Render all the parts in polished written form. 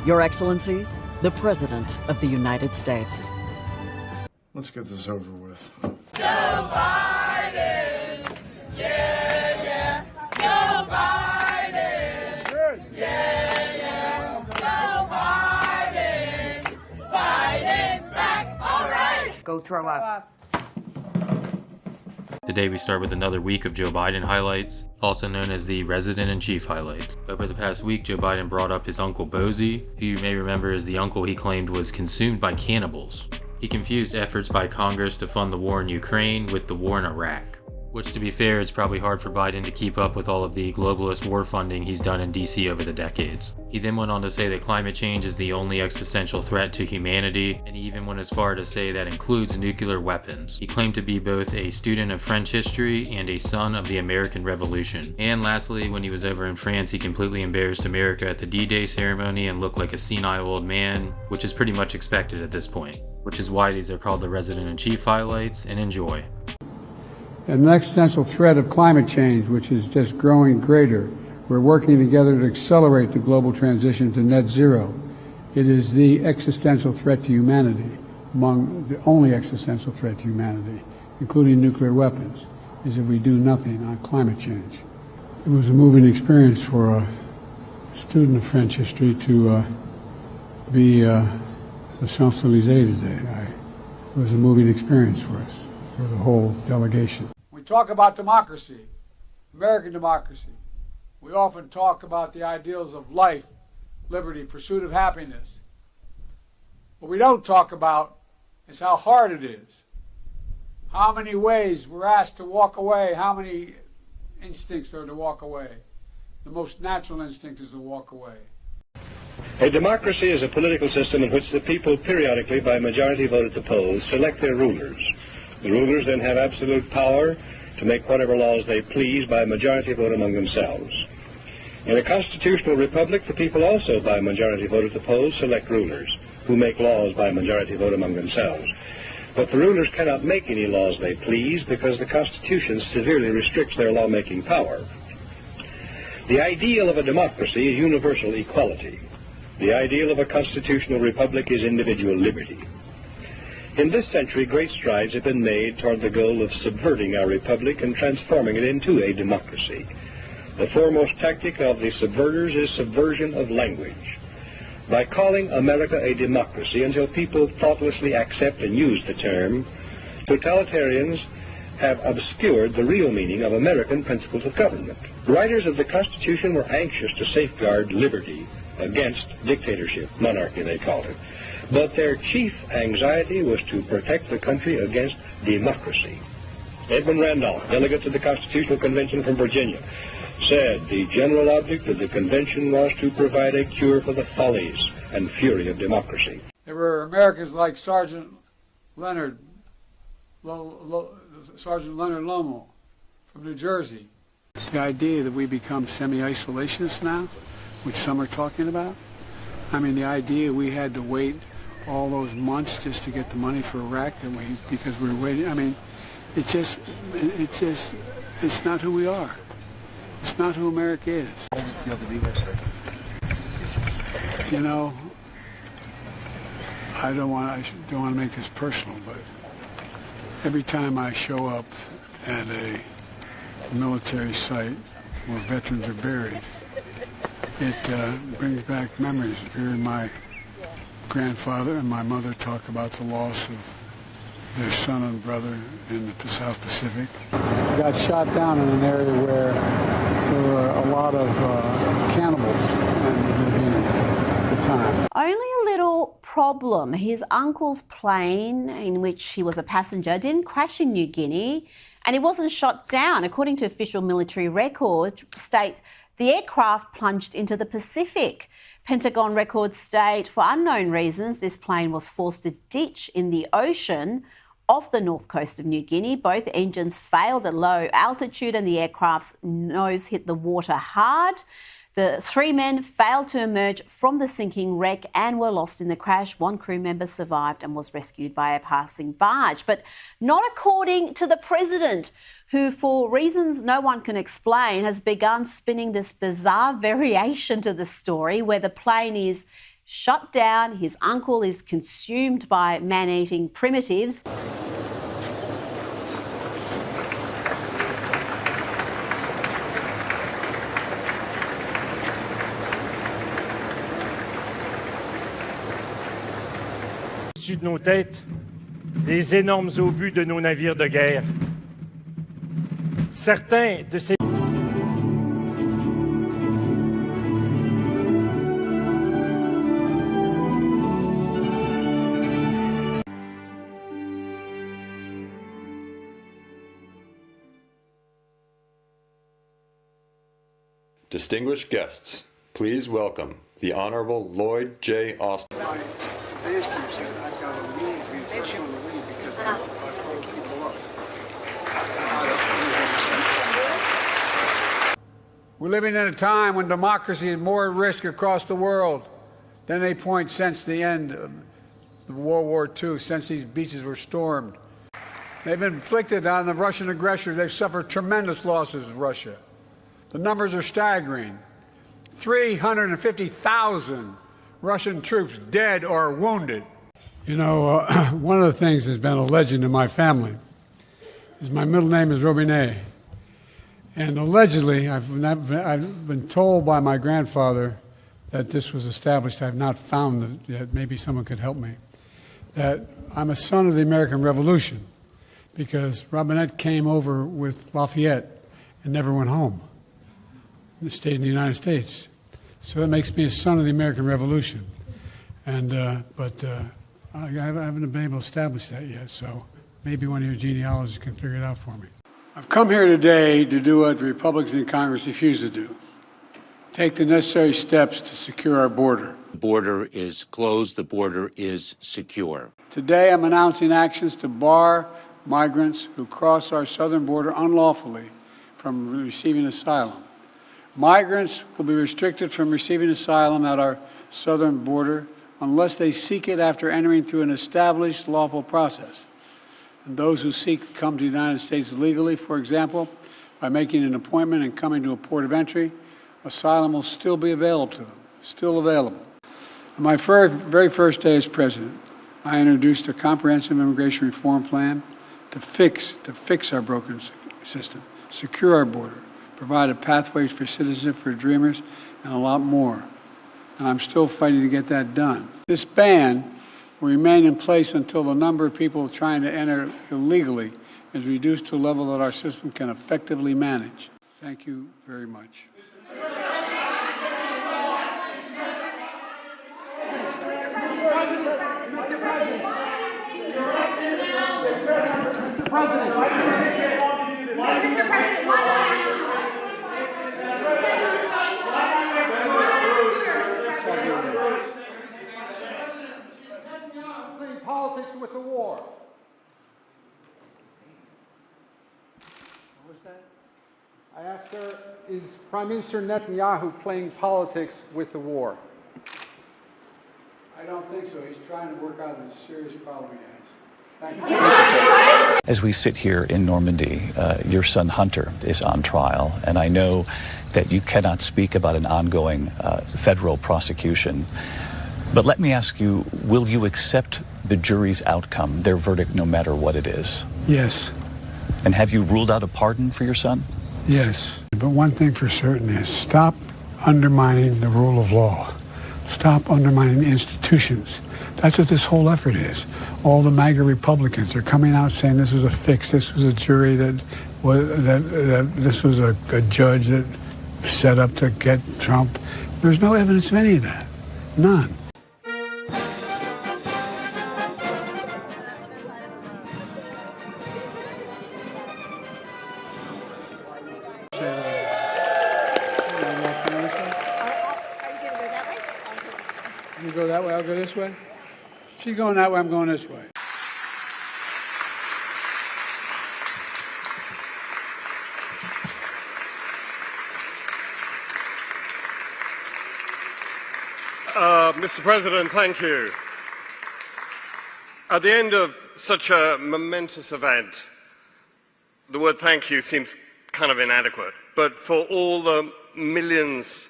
Your Excellencies, the President of the United States. Let's get this over with. Joe Biden! Yeah, yeah. Joe Biden! Good. Yeah, yeah. Joe Biden! Biden's back! All right! Go throw up. Today we start with another week of Joe Biden highlights, also known as the Resident-in-Chief highlights. Over the past week, Joe Biden brought up his Uncle Bozy, who you may remember is the uncle he claimed was consumed by cannibals. He confused efforts by Congress to fund the war in Ukraine with the war in Iraq, which, to be fair, it's probably hard for Biden to keep up with all of the globalist war funding he's done in DC over the decades. He then went on to say that climate change is the only existential threat to humanity, and he even went as far to say that includes nuclear weapons. He claimed to be both a student of French history and a son of the American Revolution. And lastly, when he was over in France, he completely embarrassed America at the D-Day ceremony and looked like a senile old man, which is pretty much expected at this point, which is why these are called the Resident-in-Chief highlights, and enjoy. An existential threat of climate change, which is just growing greater. We're working together to accelerate the global transition to net zero. It is the existential threat to humanity, among the only existential threat to humanity, including nuclear weapons, is if we do nothing on climate change. It was a moving experience for a student of French history to be the Champs-Élysées today. It was a moving experience for us, for the whole delegation. We talk about democracy, American democracy. We often talk about the ideals of life, liberty, pursuit of happiness. What we don't talk about is how hard it is, how many ways we're asked to walk away, how many instincts are to walk away. The most natural instinct is to walk away. A democracy is a political system in which the people periodically, by majority vote at the polls, select their rulers. The rulers then have absolute power to make whatever laws they please by majority vote among themselves. In a constitutional republic, the people also, by majority vote at the polls, select rulers, who make laws by majority vote among themselves. But the rulers cannot make any laws they please because the Constitution severely restricts their lawmaking power. The ideal of a democracy is universal equality. The ideal of a constitutional republic is individual liberty. In this century, great strides have been made toward the goal of subverting our republic and transforming it into a democracy. The foremost tactic of the subverters is subversion of language. By calling America a democracy until people thoughtlessly accept and use the term, totalitarians have obscured the real meaning of American principles of government. Writers of the Constitution were anxious to safeguard liberty against dictatorship, monarchy they called it. But their chief anxiety was to protect the country against democracy. Edmund Randolph, delegate to the Constitutional Convention from Virginia, said the general object of the convention was to provide a cure for the follies and fury of democracy. There were Americans like Sergeant Leonard Lomo from New Jersey. The idea that we become semi-isolationists now, which some are talking about, I mean, the idea we had to wait all those months just to get the money for Iraq because we were waiting. I mean, it's not who we are. It's not who America is. You know, I don't want to make this personal, but every time I show up at a military site where veterans are buried, it brings back memories of hearing my grandfather and my mother talk about the loss of their son and brother in the South Pacific. Got shot down in an area where there were a lot of cannibals at the time. Only a little problem. His uncle's plane, in which he was a passenger, didn't crash in New Guinea, and it wasn't shot down. According to official military records, state the aircraft plunged into the Pacific. Pentagon records state, for unknown reasons, this plane was forced to ditch in the ocean off the north coast of New Guinea. Both engines failed at low altitude and the aircraft's nose hit the water hard. The three men failed to emerge from the sinking wreck and were lost in the crash. One crew member survived and was rescued by a passing barge, but not according to the president, who, for reasons no one can explain, has begun spinning this bizarre variation to the story where the plane is shut down. His uncle is consumed by man-eating primitives. Au-dessus de nos têtes, les énormes obus de nos navires de guerre. Certains de ces Distinguished guests, please welcome the Honorable Lloyd J. Austin. I asked him, said, I've got to leave, be first one to leave because I pull people up. We're living in a time when democracy is more at risk across the world than any point since the end of World War II, since these beaches were stormed. They've inflicted on the Russian aggressors, they've suffered tremendous losses, Russia. The numbers are staggering. 350,000 Russian troops dead or wounded. You know, one of the things that's been a legend in my family is my middle name is Robinet. And allegedly, I've been told by my grandfather that this was established. I've not found it yet. Maybe someone could help me. That I'm a son of the American Revolution because Robinette came over with Lafayette and never went home. He stayed in the United States. So that makes me a son of the American Revolution. And, I haven't been able to establish that yet, so maybe one of your genealogists can figure it out for me. I've come here today to do what the Republicans in Congress refuse to do. Take the necessary steps to secure our border. The border is closed. The border is secure. Today, I'm announcing actions to bar migrants who cross our southern border unlawfully from receiving asylum. Migrants will be restricted from receiving asylum at our southern border unless they seek it after entering through an established lawful process. And those who seek to come to the United States legally, for example, by making an appointment and coming to a port of entry, asylum will still be available to them, still available. On my very first day as president, I introduced a comprehensive immigration reform plan to fix our broken system, secure our border, provide pathways for citizenship for dreamers, and a lot more. And I'm still fighting to get that done. This ban will remain in place until the number of people trying to enter illegally is reduced to a level that our system can effectively manage. Thank you very much. Politics with the war. What was that? I asked her, is Prime Minister Netanyahu playing politics with the war? I don't think so. He's trying to work out a serious problem he has. Thank you. As we sit here in Normandy, your son Hunter is on trial, and I know that you cannot speak about an ongoing federal prosecution. But let me ask you, will you accept the jury's outcome, their verdict, no matter what it is? Yes. And have you ruled out a pardon for your son? Yes. But one thing for certain is stop undermining the rule of law. Stop undermining the institutions. That's what this whole effort is. All the MAGA Republicans are coming out saying this was a fix, this was a jury that this was a judge that set up to get Trump. There's no evidence of any of that. None. You go that way, I'll go this way. She's going that way, I'm going this way. Mr. President, thank you. At the end of such a momentous event, the word thank you seems kind of inadequate. But for all the millions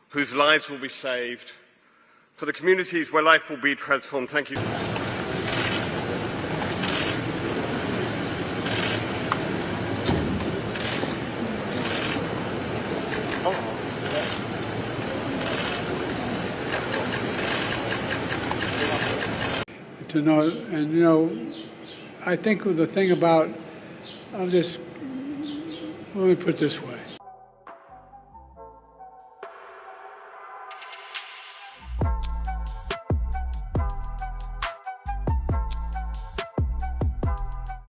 whose lives will be saved, for the communities where life will be transformed. Thank you. To know, and you know, I think the thing about, let me put it this way.